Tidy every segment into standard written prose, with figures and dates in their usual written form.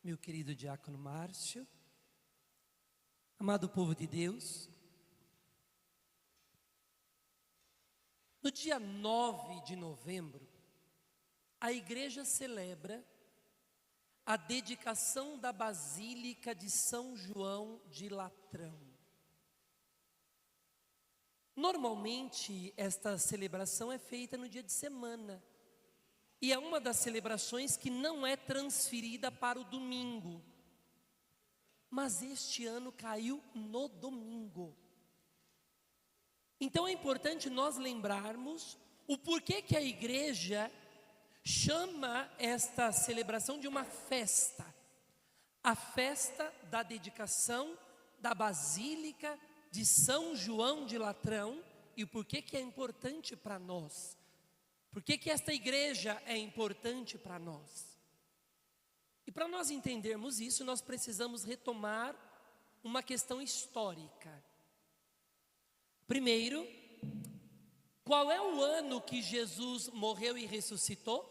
meu querido diácono Márcio, amado povo de Deus. No dia 9 de novembro, a igreja celebra a dedicação da Basílica de São João de Latrão. Normalmente, esta celebração é feita no dia de semana, e é uma das celebrações que não é transferida para o domingo, mas este ano caiu no domingo. Então é importante nós lembrarmos o porquê que a igreja chama esta celebração de uma festa, a festa da dedicação da Basílica de São João de Latrão, e o porquê que é importante para nós. Por que esta igreja é importante para nós? E para nós entendermos isso, nós precisamos retomar uma questão histórica. Primeiro, qual é o ano que Jesus morreu e ressuscitou?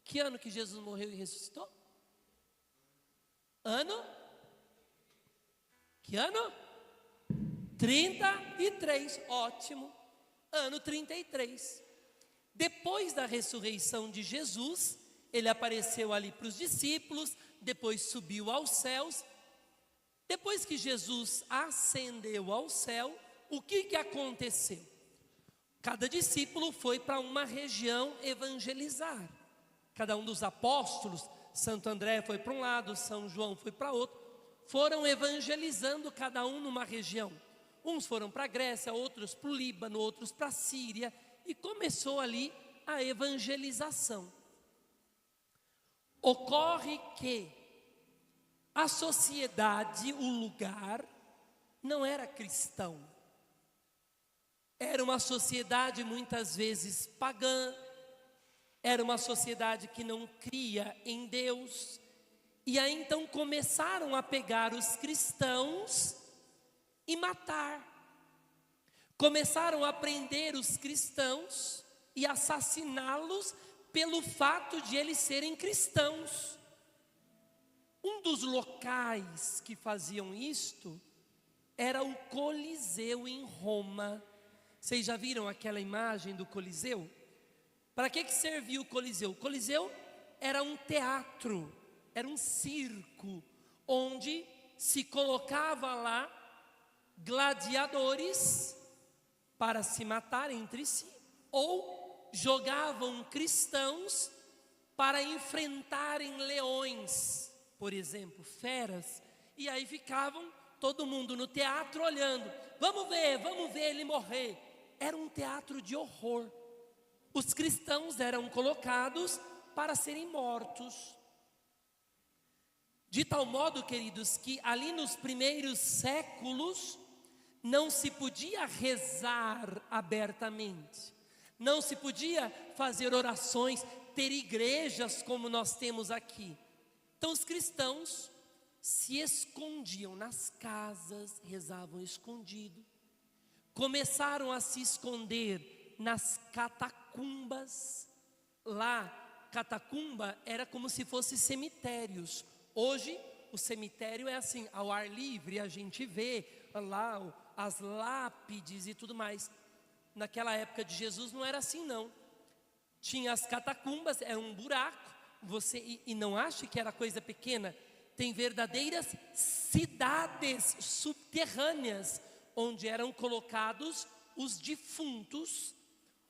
Que ano que Jesus morreu e ressuscitou? Ano? Que ano? 33, ótimo. Ano 33. Depois da ressurreição de Jesus, ele apareceu ali para os discípulos, depois subiu aos céus. Depois que Jesus ascendeu ao céu, o que aconteceu? Cada discípulo foi para uma região evangelizar. Cada um dos apóstolos, Santo André foi para um lado, São João foi para outro, foram evangelizando cada um numa região. Uns foram para a Grécia, outros para o Líbano, outros para a Síria, e começou ali a evangelização. Ocorre que a sociedade, o lugar, não era cristão. Era uma sociedade muitas vezes pagã, era uma sociedade que não cria em Deus. E aí então começaram a pegar os cristãos e matar. Começaram a prender os cristãos e assassiná-los pelo fato de eles serem cristãos. Um dos locais que faziam isto era o Coliseu em Roma. Vocês já viram aquela imagem do Coliseu? Para que servia o Coliseu? O Coliseu era um teatro, era um circo, onde se colocava lá gladiadores para se matar entre si, ou jogavam cristãos para enfrentarem leões, por exemplo, feras, e aí ficavam todo mundo no teatro olhando, vamos ver ele morrer. Era um teatro de horror. Os cristãos eram colocados para serem mortos. De tal modo, queridos, que ali nos primeiros séculos não se podia rezar abertamente, não se podia fazer orações, ter igrejas como nós temos aqui. Então os cristãos se escondiam nas casas, rezavam escondido, começaram a se esconder nas catacumbas. Lá, catacumba era como se fosse cemitérios. Hoje o cemitério é assim, ao ar livre, a gente vê lá as lápides e tudo mais. Naquela época de Jesus não era assim não. Tinha as catacumbas, era um buraco. E não ache que era coisa pequena. Tem verdadeiras cidades subterrâneas, onde eram colocados os defuntos.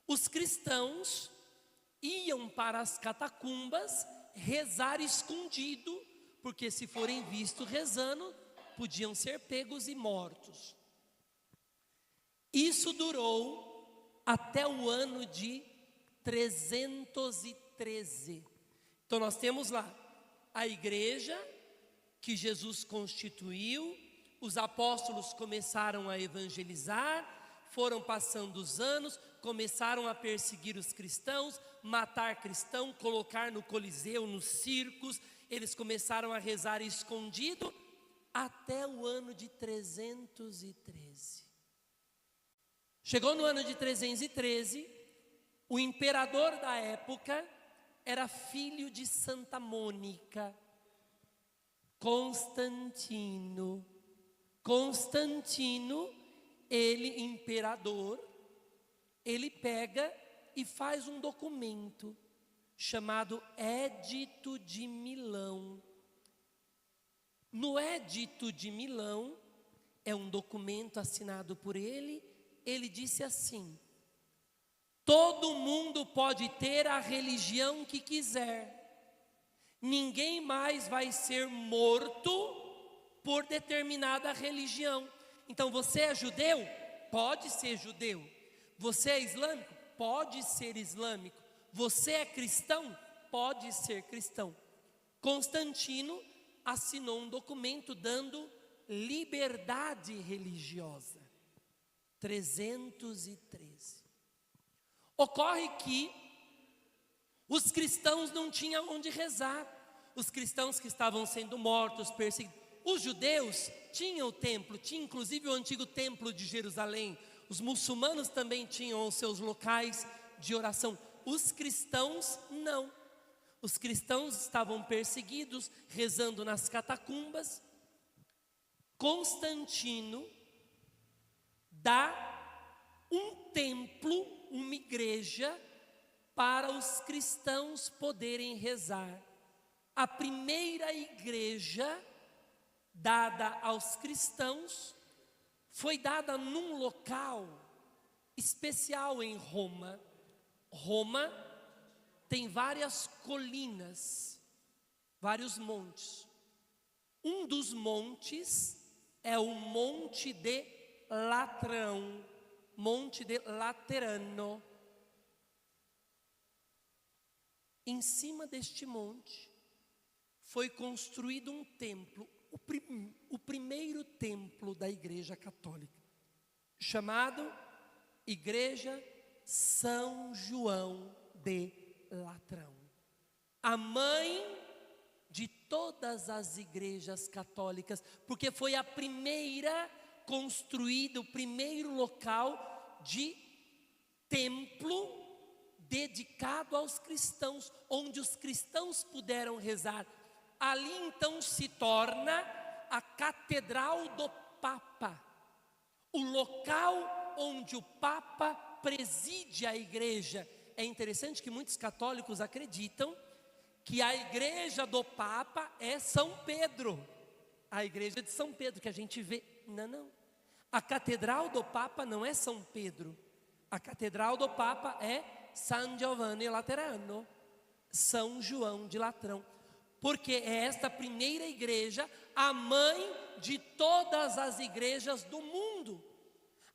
Os cristãos iam para as catacumbas rezar escondido, porque se forem vistos rezando, podiam ser pegos e mortos. Isso durou até o ano de 313. Então nós temos lá a igreja que Jesus constituiu, os apóstolos começaram a evangelizar, foram passando os anos, começaram a perseguir os cristãos, matar cristão, colocar no Coliseu, nos circos, eles começaram a rezar escondido até o ano de 313. Chegou no ano de 313, o imperador da época era filho de Santa Mônica. Constantino. Constantino, ele, imperador, ele pega e faz um documento chamado Édito de Milão. No Édito de Milão, é um documento assinado por ele, ele disse assim: todo mundo pode ter a religião que quiser, ninguém mais vai ser morto por determinada religião. Então, você é judeu? Pode ser judeu. Você é islâmico? Pode ser islâmico. Você é cristão? Pode ser cristão. Constantino assinou um documento dando liberdade religiosa. 313. Ocorre que os cristãos não tinham onde rezar. Os cristãos que estavam sendo mortos, perseguidos. Os judeus tinham o templo, tinha inclusive o antigo templo de Jerusalém. Os muçulmanos também tinham os seus locais de oração. Os cristãos não. Os cristãos estavam perseguidos, rezando nas catacumbas. Constantino dá um templo, uma igreja, para os cristãos poderem rezar. A primeira igreja dada aos cristãos foi dada num local especial em Roma. Roma tem várias colinas, vários montes. Um dos montes é o Monte de Latrão, Monte de Laterano. Em cima deste monte foi construído um templo, o primeiro templo da Igreja Católica, chamado Igreja São João de Latrão, a mãe de todas as igrejas católicas, porque foi a primeira construída, o primeiro local de templo dedicado aos cristãos, onde os cristãos puderam rezar. Ali então se torna a Catedral do Papa, o local onde o Papa preside a igreja. É interessante que muitos católicos acreditam que a igreja do Papa é São Pedro, a igreja de São Pedro que a gente vê. Não. A Catedral do Papa não é São Pedro, a Catedral do Papa é San Giovanni Laterano, São João de Latrão, porque é esta primeira igreja, a mãe de todas as igrejas do mundo,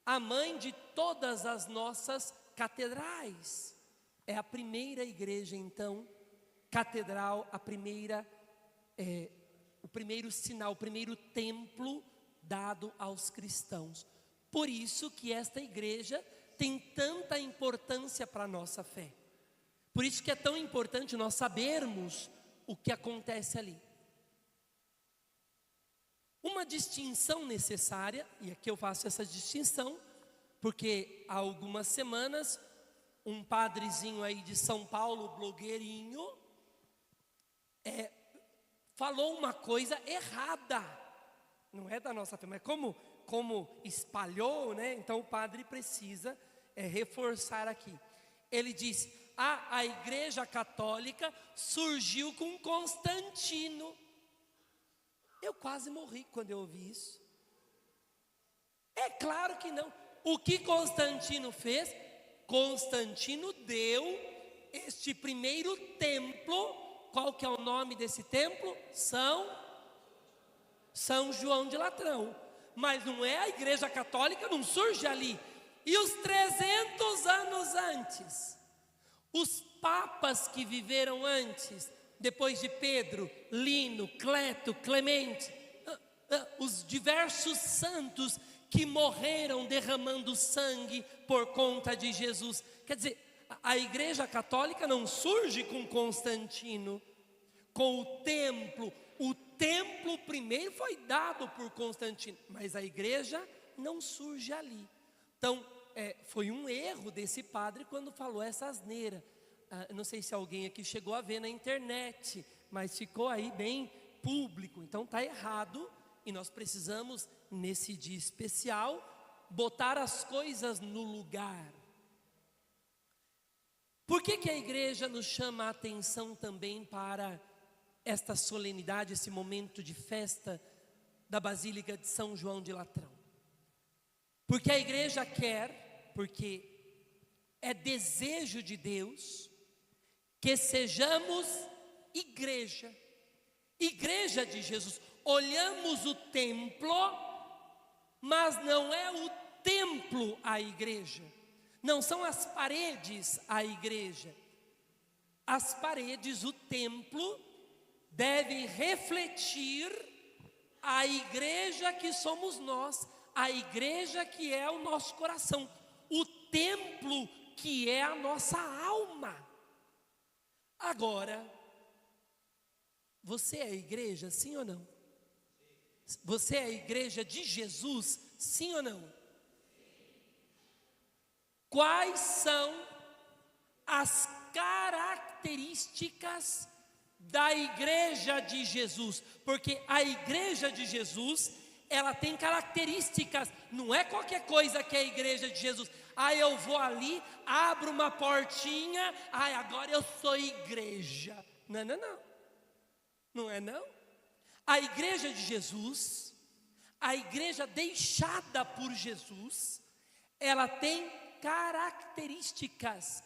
a mãe de todas as nossas catedrais. É a primeira igreja, então, catedral, o primeiro sinal, o primeiro templo dado aos cristãos. Por isso que esta igreja tem tanta importância para a nossa fé. Por isso que é tão importante nós sabermos o que acontece ali. Uma distinção necessária, e aqui eu faço essa distinção, porque há algumas semanas, um padrezinho aí de São Paulo, blogueirinho, falou uma coisa errada. Não é da nossa fé, mas como espalhou, né? Então o padre precisa reforçar aqui. Ele diz: a Igreja Católica surgiu com Constantino. Eu quase morri quando eu ouvi isso. É claro que não. O que Constantino fez? Constantino deu este primeiro templo. Qual que é o nome desse templo? São João de Latrão. Mas não é a Igreja Católica, não surge ali. E os 300 anos antes, os papas que viveram antes, depois de Pedro, Lino, Cleto, Clemente, os diversos santos que morreram derramando sangue por conta de Jesus. Quer dizer, a Igreja Católica não surge com Constantino, com o templo. O templo primeiro foi dado por Constantino, mas a igreja não surge ali. Então, foi um erro desse padre quando falou essa asneira. Não sei se alguém aqui chegou a ver na internet, mas ficou aí bem público. Então está errado e nós precisamos, nesse dia especial, botar as coisas no lugar. Por que a igreja nos chama a atenção também para esta solenidade, esse momento de festa da Basílica de São João de Latrão? Porque a igreja quer, porque é desejo de Deus, que sejamos igreja, igreja de Jesus. Olhamos o templo, mas não é o templo a igreja, não são as paredes a igreja. As paredes, o templo, deve refletir a igreja que somos nós, a igreja que é o nosso coração, o templo que é a nossa alma. Agora, você é a igreja, sim ou não? Você é a igreja de Jesus, sim ou não? Quais são as características da igreja de Jesus? Porque a igreja de Jesus, ela tem características, não é qualquer coisa que é a igreja de Jesus. Eu vou ali, abro uma portinha, agora eu sou igreja. Não. Não é não? A igreja de Jesus, a igreja deixada por Jesus, ela tem características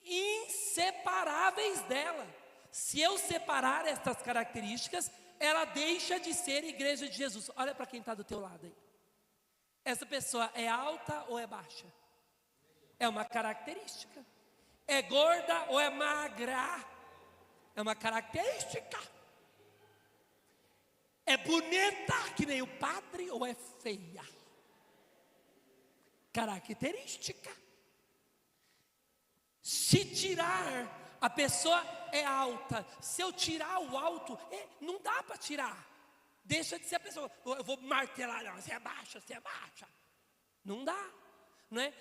inseparáveis dela. Se eu separar estas características, ela deixa de ser igreja de Jesus. Olha para quem está do teu lado aí. Essa pessoa é alta ou é baixa? É uma característica. É gorda ou é magra? É uma característica. É bonita que nem o padre ou é feia? Característica. Se tirar, a pessoa é alta. Se eu tirar o alto, não dá para tirar. Deixa de ser a pessoa. Eu vou martelar, não, você é baixa, você é baixa. Não dá, não é?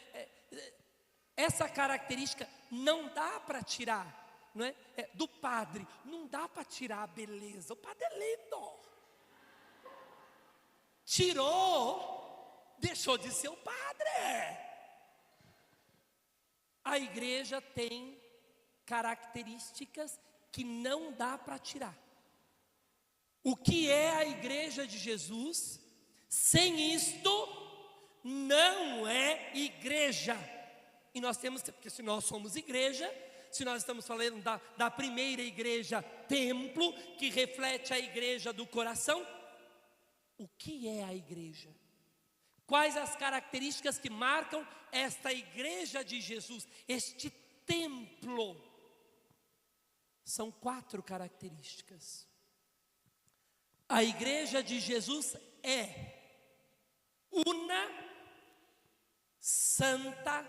Essa característica não dá para tirar, não é? Do padre, não dá para tirar a beleza. O padre é lindo. Tirou, deixou de ser o padre. A igreja tem características que não dá para tirar. O que é a igreja de Jesus? Sem isto, não é igreja. E nós temos, porque se nós somos igreja, se nós estamos falando da primeira igreja, templo, que reflete a igreja do coração, o que é a igreja? Quais as características que marcam esta igreja de Jesus, este templo? São 4 características. A igreja de Jesus é una, santa,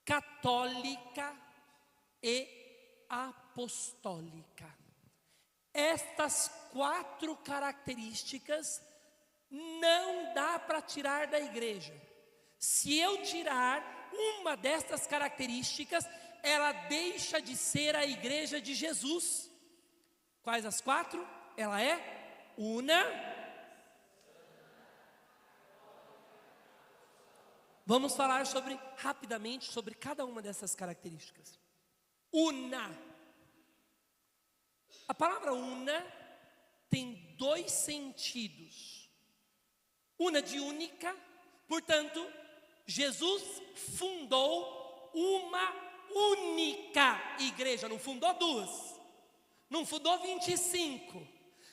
católica e apostólica. Estas 4 características não dá para tirar da igreja. Se eu tirar uma destas características, ela deixa de ser a igreja de Jesus. Quais as 4? Ela é una. Vamos falar rapidamente sobre cada uma dessas características. Una. A palavra una tem 2 sentidos. Una de única, portanto, Jesus fundou uma única igreja, não fundou 2, não fundou 25.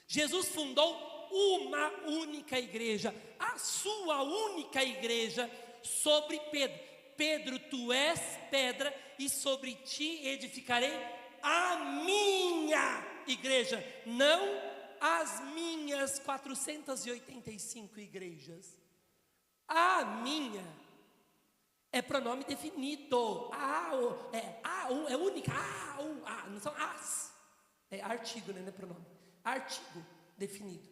Jesus fundou uma única igreja, a sua única igreja, sobre Pedro. Pedro, tu és pedra, e sobre ti edificarei a minha igreja, não as minhas 485 igrejas. A minha é pronome definido. É única. Não são as. É artigo, né? Não é pronome. Artigo definido.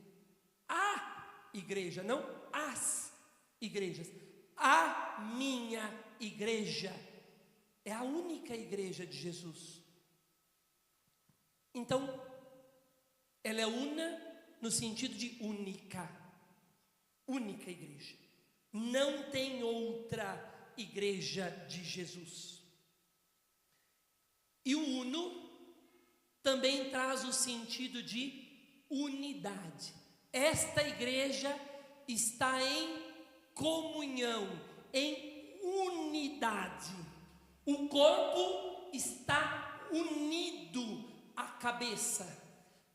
A igreja, não as igrejas. A minha igreja é a única igreja de Jesus. Então, Ela é una no sentido de única. Única igreja. Não tem outra igreja de Jesus. E o uno também traz o sentido de unidade. Esta igreja está em comunhão, em unidade. O corpo está unido à cabeça.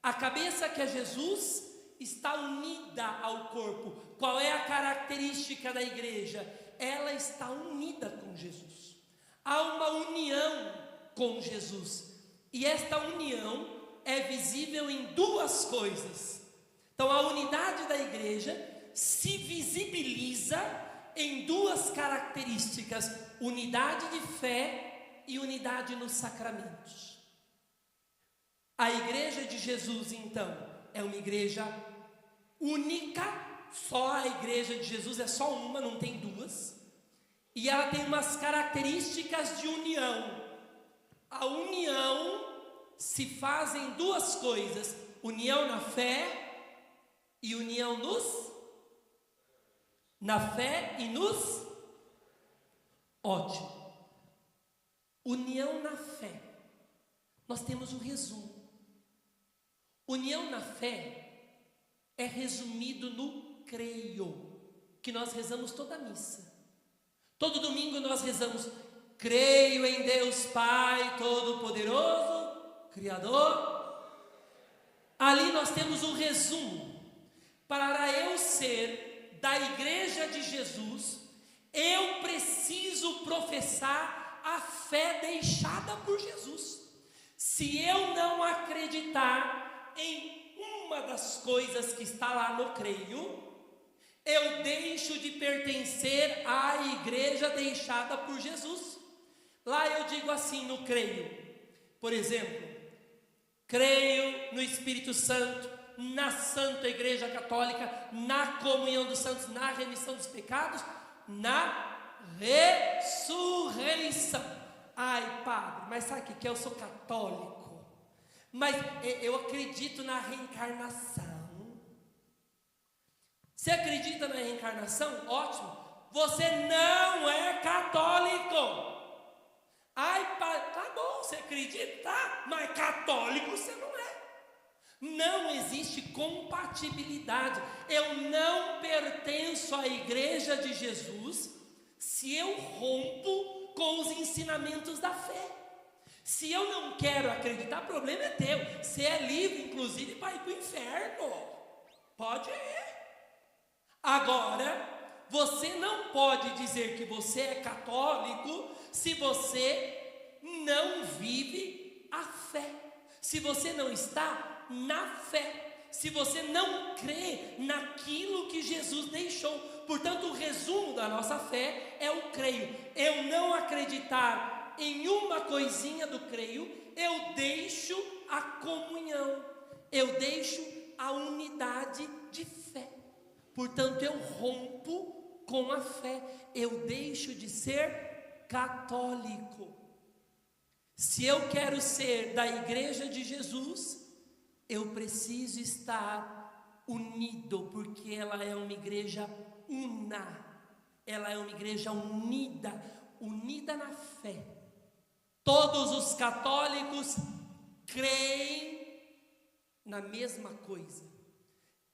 A cabeça, que é Jesus, está unida ao corpo. Qual é a característica da igreja? Ela está unida com Jesus. Há uma união com Jesus. E esta união é visível em duas coisas. Então a unidade da igreja se visibiliza em duas características: unidade de fé e unidade nos sacramentos. A igreja de Jesus, então, é uma igreja única. Só a igreja de Jesus é só uma, não tem duas. E ela tem umas características de união. A união se faz em duas coisas: união na fé e união na fé e nos... Ótimo. União na fé. Nós temos um resumo. União na fé é resumido no creio, que nós rezamos toda a missa. Todo domingo nós rezamos: creio em Deus Pai Todo-Poderoso, Criador. Ali nós temos um resumo. Para eu ser da igreja de Jesus, eu preciso professar a fé deixada por Jesus. Se eu não acreditar em uma das coisas que está lá no creio, eu deixo de pertencer à igreja deixada por Jesus. Lá eu digo assim no creio, por exemplo: creio no Espírito Santo, na Santa Igreja Católica, na comunhão dos santos, na remissão dos pecados, na ressurreição. Ai, padre, mas sabe o que é? Eu sou católico, mas eu acredito na reencarnação. Você acredita na reencarnação? Ótimo. Você não é católico. Ai, padre, tá bom, você acredita? Tá, mas católico você não é. Não existe compatibilidade. Eu não pertenço à igreja de Jesus se eu rompo com os ensinamentos da fé. Se eu não quero acreditar, o problema é teu. Você é livre, inclusive, para ir para o inferno. Pode ir. Agora, você não pode dizer que você é católico se você não vive a fé, se você não está na fé, se você não crê naquilo que Jesus deixou. Portanto, o resumo da nossa fé é o creio. Eu não acreditar em uma coisinha do creio, eu deixo a comunhão, eu deixo a unidade de fé. Portanto, eu rompo com a fé, eu deixo de ser católico. Se eu quero ser da igreja de Jesus, eu preciso estar unido, porque ela é uma igreja una, ela é uma igreja unida, unida na fé. Todos os católicos creem na mesma coisa.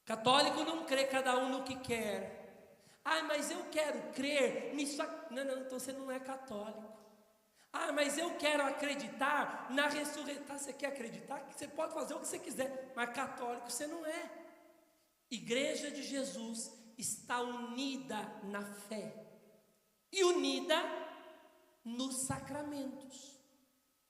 Católico não crê cada um no que quer. Ah, mas eu quero crer nisso. Não, então você não é católico. Ah, mas eu quero acreditar na ressurreição. Você quer acreditar? Você pode fazer o que você quiser, mas católico você não é. Igreja de Jesus está unida na fé e unida nos sacramentos.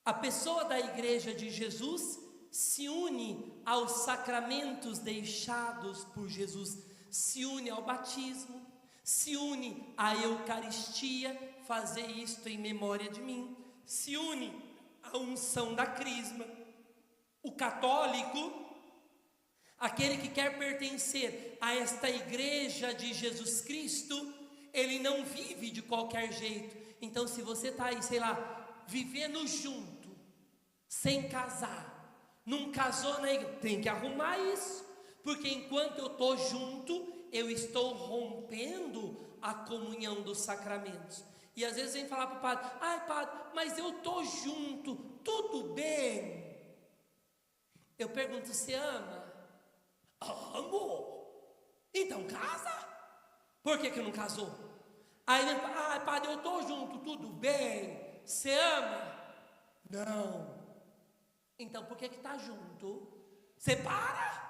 A pessoa da igreja de Jesus se une aos sacramentos deixados por Jesus, se une ao batismo, se une à Eucaristia, fazer isto em memória de mim, se une à unção da crisma. O católico, aquele que quer pertencer a esta igreja de Jesus Cristo, ele não vive de qualquer jeito. Então, se você está aí, sei lá, vivendo junto, sem casar, Não casou na igreja, tem que arrumar isso, porque enquanto eu estou junto, eu estou rompendo a comunhão dos sacramentos. E às vezes vem falar para o padre: ai padre, mas eu estou junto, tudo bem? Eu pergunto: você ama? Amo. Então casa. Por que não casou? Aí ele fala: ai padre, eu estou junto, tudo bem? Você ama? Não. Então por que está junto? Separa.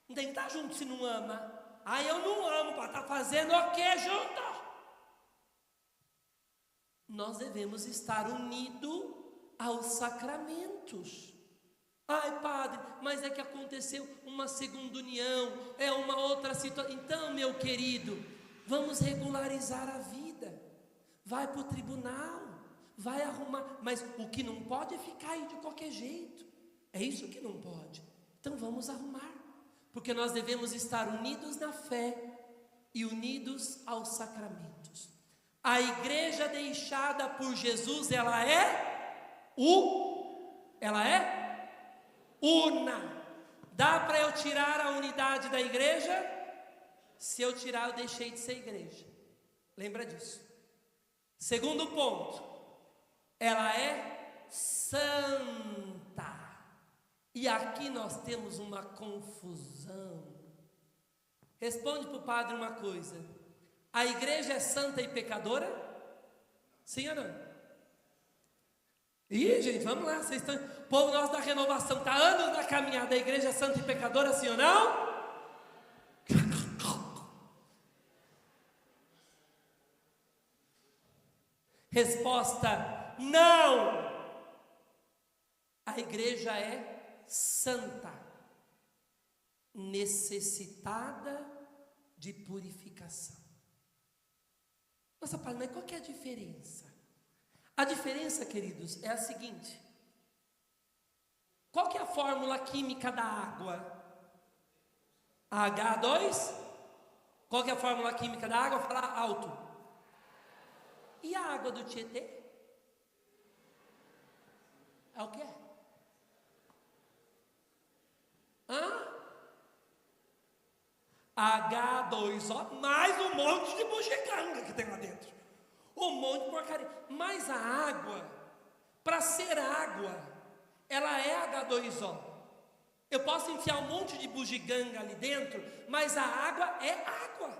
Não tem que estar junto se não ama. Aí eu não amo, para estar fazendo o que junto? Nós devemos estar unidos aos sacramentos. Ai padre, mas é que aconteceu uma segunda união, é uma outra situação. Então, meu querido, vamos regularizar a vida. Vai para o tribunal, vai arrumar. Mas o que não pode é ficar aí de qualquer jeito. É isso que não pode. Então vamos arrumar, porque nós devemos estar unidos na fé e unidos aos sacramentos. A igreja deixada por Jesus, ela é una. Dá para eu tirar a unidade da igreja? Se eu tirar, eu deixei de ser igreja. Lembra disso. Segundo ponto, ela é santa. E aqui nós temos uma confusão. Responde para o padre uma coisa: a igreja é santa e pecadora? Sim ou não? Ih, gente, vamos lá, vocês estão... O povo nosso da renovação está anos na caminhada. A igreja é santa e pecadora, sim ou não? Resposta: não. A igreja é santa, necessitada de purificação. Nossa, pai, mas qual que é a diferença? A diferença, queridos, é a seguinte: qual que é a fórmula química da água? H2? Qual que é a fórmula química da água? Fala alto. E a água do Tietê? É o quê? H2O, mais um monte de bugiganga que tem lá dentro. Um monte de porcaria. Mas a água, para ser água, ela é H2O. Eu posso enfiar um monte de bugiganga ali dentro, mas a água é água.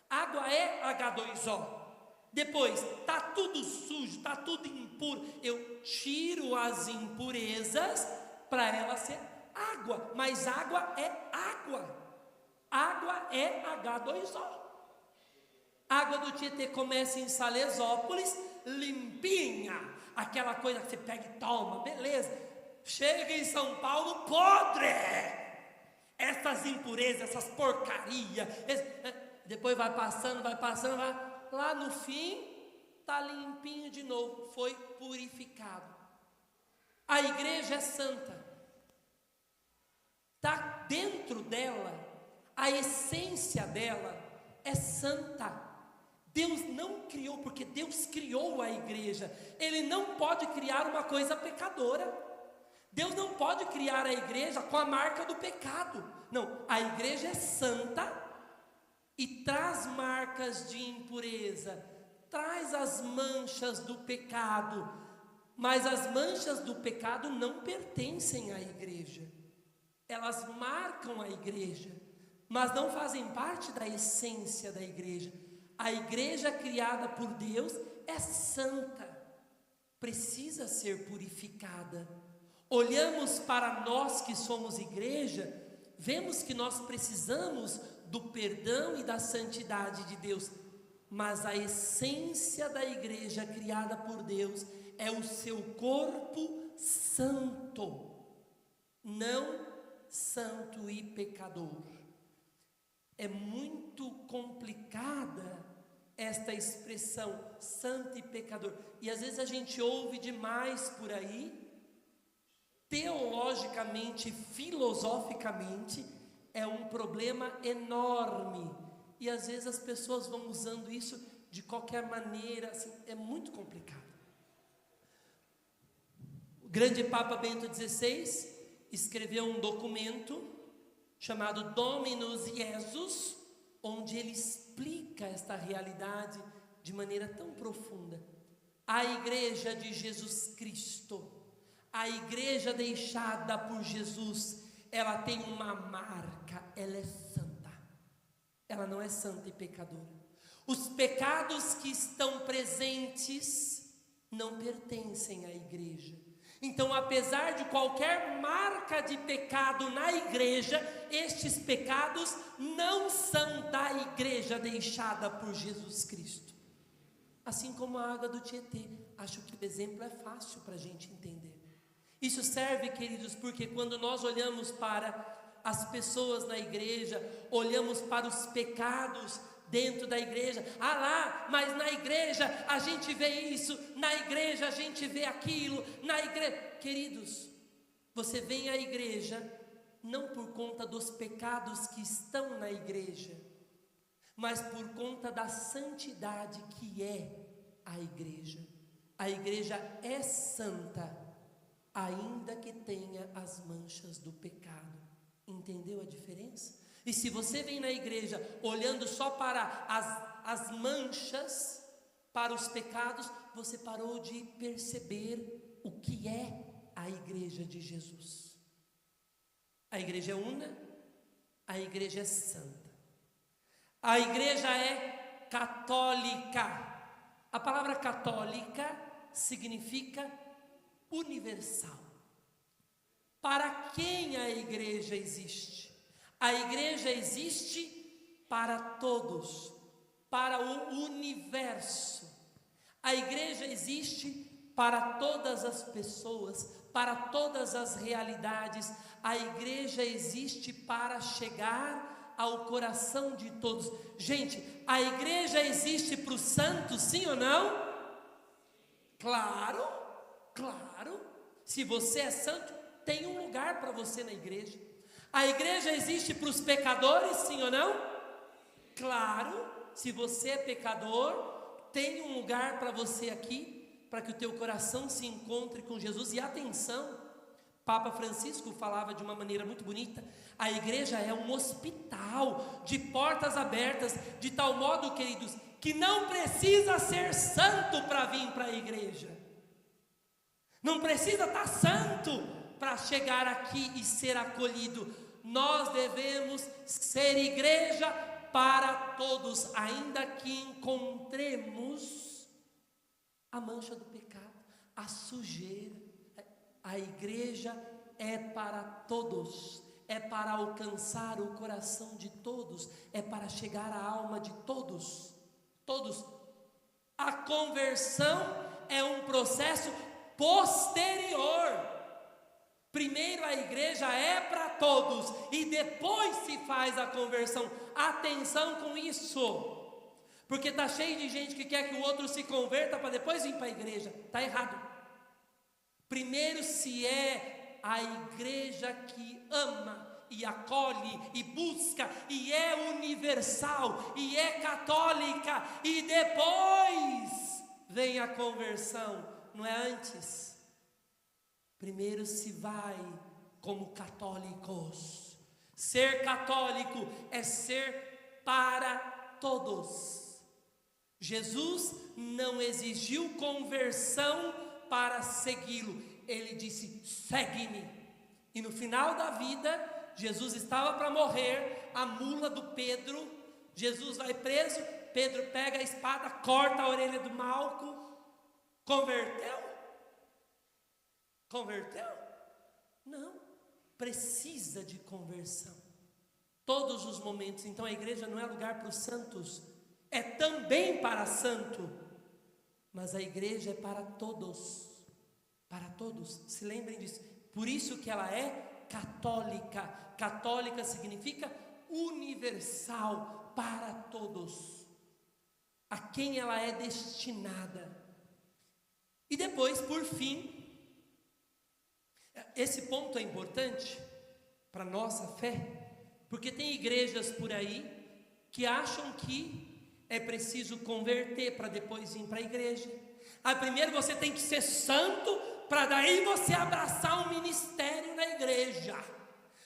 Água é H2O. Depois, está tudo sujo, está tudo impuro. Eu tiro as impurezas para ela ser água. Mas água é água. Água é H2O. Água do Tietê começa em Salesópolis, limpinha, aquela coisa que você pega e toma, beleza. Chega em São Paulo, podre. Essas impurezas, essas porcarias. Depois vai passando, lá no fim, está limpinho de novo, foi purificado. A igreja é santa. Está dentro dela, a essência dela é santa. Deus não criou, porque Deus criou a igreja. Ele não pode criar uma coisa pecadora. Deus não pode criar a igreja com a marca do pecado. Não, a igreja é santa e traz marcas de impureza, traz as manchas do pecado, mas as manchas do pecado não pertencem à igreja. Elas marcam a igreja, mas não fazem parte da essência da igreja. A igreja criada por Deus é santa, precisa ser purificada. Olhamos para nós que somos igreja, vemos que nós precisamos do perdão e da santidade de Deus, mas a essência da igreja criada por Deus é o seu corpo santo, não santo e pecador. É muito complicada esta expressão, santo e pecador, e às vezes a gente ouve demais por aí, teologicamente, filosoficamente, é um problema enorme, e às vezes as pessoas vão usando isso de qualquer maneira, assim, é muito complicado. grande Papa Bento XVI escreveu um documento chamado Dominus Jesus, onde ele explica esta realidade de maneira tão profunda. A igreja de Jesus Cristo, a igreja deixada por Jesus, ela tem uma marca, ela é santa. Ela não é santa e pecadora. Os pecados que estão presentes não pertencem à igreja. Então, apesar de qualquer marca de pecado na igreja, estes pecados não são da igreja deixada por Jesus Cristo. Assim como a água do Tietê. Acho que o exemplo é fácil para a gente entender. Isso serve, queridos, porque quando nós olhamos para as pessoas na igreja, olhamos para os pecados dentro da igreja, mas na igreja a gente vê isso, na igreja a gente vê aquilo, na igreja, queridos, você vem à igreja não por conta dos pecados que estão na igreja, mas por conta da santidade que é a igreja. A igreja é santa, ainda que tenha as manchas do pecado. Entendeu a diferença? E se você vem na igreja olhando só para as manchas, para os pecados, você parou de perceber o que é a igreja de Jesus. A igreja é una, a igreja é santa. A igreja é católica. A palavra católica significa universal. Para quem a igreja existe? A igreja existe para todos, para o universo. A igreja existe para todas as pessoas, para todas as realidades. A igreja existe para chegar ao coração de todos. Gente, a igreja existe para os santos, sim ou não? Claro, claro. Se você é santo, tem um lugar para você na igreja. A igreja existe para os pecadores, sim ou não? Claro, se você é pecador, tem um lugar para você aqui, para que o teu coração se encontre com Jesus. E atenção, Papa Francisco falava de uma maneira muito bonita, a igreja é um hospital de portas abertas, de tal modo, queridos, que não precisa ser santo para vir para a igreja. Não precisa estar santo para chegar aqui e ser acolhido. Nós devemos ser igreja para todos, ainda que encontremos a mancha do pecado, a sujeira. A igreja é para todos, é para alcançar o coração de todos, é para chegar à alma de todos. Todos. A conversão é um processo posterior. Primeiro a igreja é para todos e depois se faz a conversão. Atenção com isso, porque está cheio de gente que quer que o outro se converta para depois vir para a igreja. Está errado. Primeiro se é a igreja que ama e acolhe e busca e é universal e é católica, e depois vem a conversão, não é antes. Primeiro se vai como católicos. Ser católico é ser para todos. Jesus não exigiu conversão para segui-lo. Ele disse: segue-me. E no final da vida, Jesus estava para morrer. A mula do Pedro, Jesus vai preso, Pedro pega a espada, corta a orelha do Malco. Converteu? Converteu? Não, precisa de conversão. Todos os momentos. Então a igreja não é lugar para os santos, é também para santo, mas a igreja é para todos. Para todos, se lembrem disso. Por isso que ela é católica. Católica significa universal, para todos, a quem ela é destinada. E depois, por fim, esse ponto é importante para a nossa fé, porque tem igrejas por aí que acham que é preciso converter para depois vir para a igreja. Primeiro você tem que ser santo para daí você abraçar um ministério na igreja.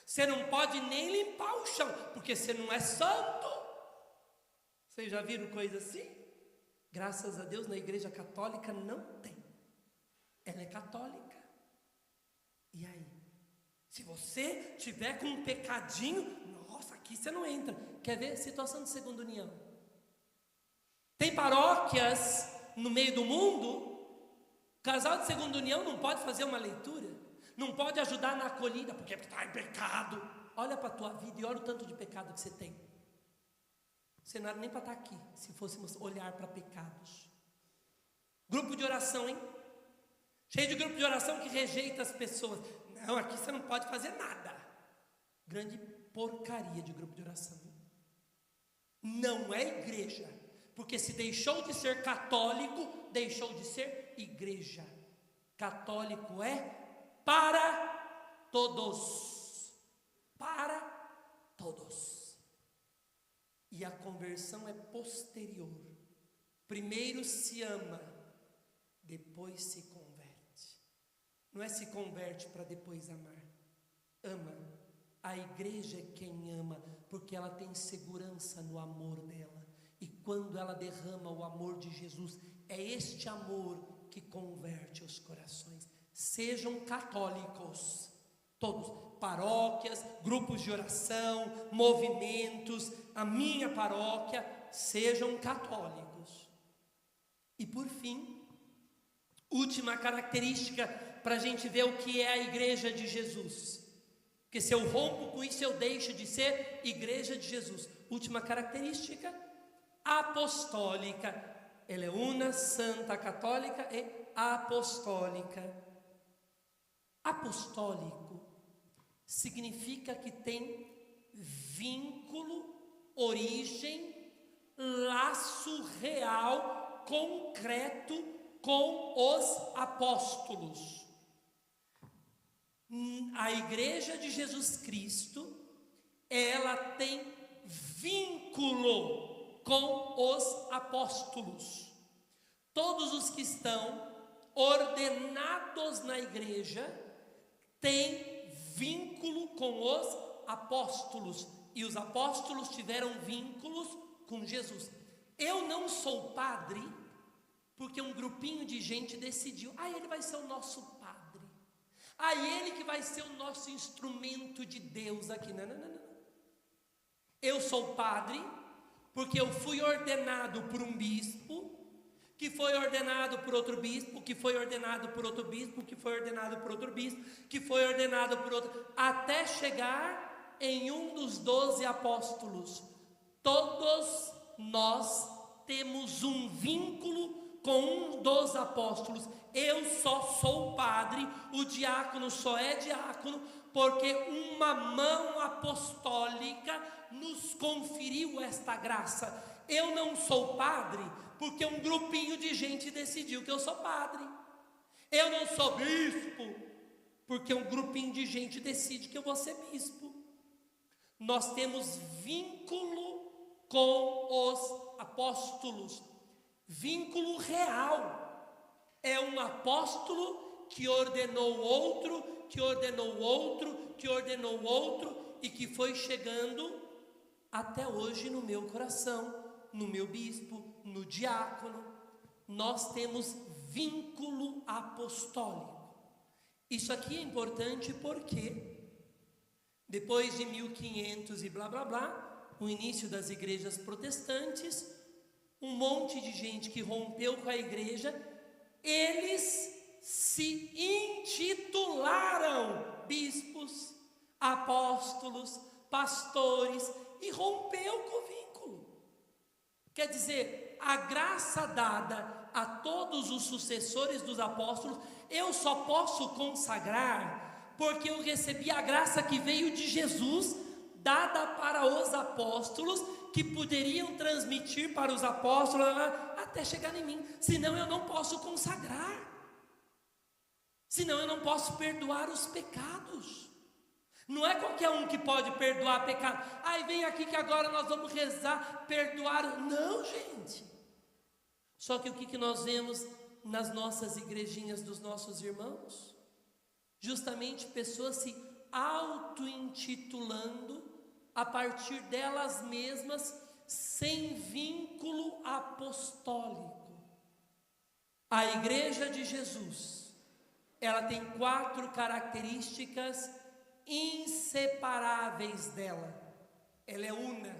Você não pode nem limpar o chão, porque você não é santo. Vocês já viram coisa assim? Graças a Deus na igreja católica não tem. Ela é católica. E aí? Se você tiver com um pecadinho, nossa, aqui você não entra. Quer ver? Situação de segunda união. Tem paróquias no meio do mundo, casal de segunda união não pode fazer uma leitura, não pode ajudar na acolhida, porque está em pecado. Olha para a tua vida e olha o tanto de pecado que você tem. Você não era nem para estar aqui, se fôssemos olhar para pecados. Grupo de oração, hein? Cheio de grupo de oração que rejeita as pessoas. Não, aqui você não pode fazer nada. Grande porcaria de grupo de oração. Não é igreja, porque se deixou de ser católico, deixou de ser igreja. Católico é para todos. Para todos. E a conversão é posterior. Primeiro se ama, depois se converte. Não é se converte para depois amar. Ama. A igreja é quem ama, porque ela tem segurança no amor dela. E quando ela derrama o amor de Jesus, é este amor que converte os corações. Sejam católicos, todos, paróquias, grupos de oração, movimentos, a minha paróquia, sejam católicos. E por fim, última característica para a gente ver o que é a igreja de Jesus. Porque se eu rompo com isso, eu deixo de ser igreja de Jesus. Última característica, apostólica. Ela é una, santa, católica e apostólica. Apostólico significa que tem vínculo, origem, laço real, concreto com os apóstolos. A igreja de Jesus Cristo, ela tem vínculo com os apóstolos. Todos os que estão ordenados na igreja têm vínculo com os apóstolos. E os apóstolos tiveram vínculos com Jesus. Eu não sou padre porque um grupinho de gente decidiu: ele vai ser o nosso padre. Ele que vai ser o nosso instrumento de Deus aqui. Não. Eu sou padre porque eu fui ordenado por um bispo, que foi ordenado por outro bispo, que foi ordenado por outro bispo, que foi ordenado por outro bispo, que foi ordenado por outro, até chegar em um dos 12 apóstolos. Todos nós temos um vínculo com um dos apóstolos. Eu só sou padre, o diácono só é diácono, porque uma mão apostólica nos conferiu esta graça. Eu não sou padre porque um grupinho de gente decidiu que eu sou padre. Eu não sou bispo porque um grupinho de gente decide que eu vou ser bispo. Nós temos vínculo com os apóstolos, vínculo real. É um apóstolo que ordenou outro, que ordenou outro, que ordenou outro, e que foi chegando até hoje no meu coração, no meu bispo, no diácono. Nós temos vínculo apostólico. Isso aqui é importante porque depois de 1500 e blá blá blá, o início das igrejas protestantes, um monte de gente que rompeu com a igreja, eles se intitularam bispos, apóstolos, pastores, e rompeu com o vínculo. Quer dizer, a graça dada a todos os sucessores dos apóstolos, eu só posso consagrar porque eu recebi a graça que veio de Jesus, dada para os apóstolos, que poderiam transmitir para os apóstolos até chegar em mim. Senão eu não posso consagrar, senão eu não posso perdoar os pecados. Não é qualquer um que pode perdoar pecado. Vem aqui que agora nós vamos rezar, perdoar. Não, gente. Só que o que nós vemos nas nossas igrejinhas dos nossos irmãos? Justamente pessoas se auto-intitulando a partir delas mesmas, sem vínculo apostólico. A igreja de Jesus, ela tem 4 características inseparáveis dela. Ela é una,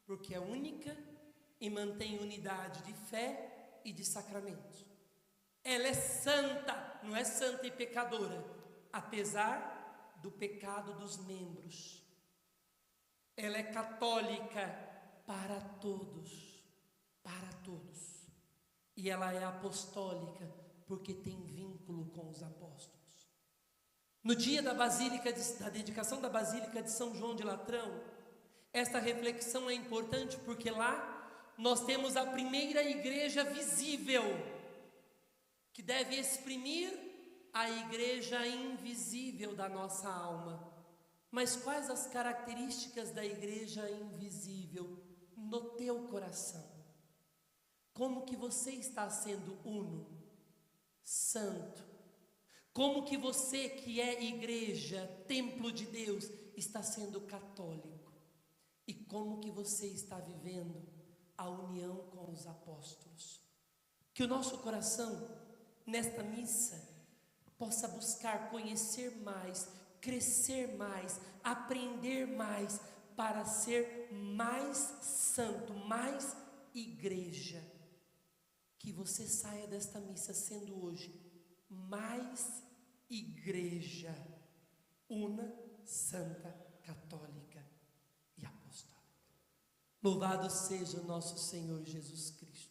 porque é única e mantém unidade de fé e de sacramentos. Ela é santa, não é santa e pecadora, apesar do pecado dos membros. Ela é católica para todos, para todos. E ela é apostólica, porque tem vínculo com os apóstolos. No dia da dedicação da Basílica de São João de Latrão, esta reflexão é importante porque lá nós temos a primeira igreja visível, que deve exprimir a igreja invisível da nossa alma. Mas quais as características da igreja invisível no teu coração? Como que você está sendo uno, santo? Como que você que é igreja, templo de Deus, está sendo católico? E como que você está vivendo a união com os apóstolos? Que o nosso coração, nesta missa, possa buscar conhecer mais, crescer mais, aprender mais, para ser mais santo, mais igreja. Que você saia desta missa sendo hoje mais igreja, una, santa, católica e apostólica. Louvado seja o nosso Senhor Jesus Cristo.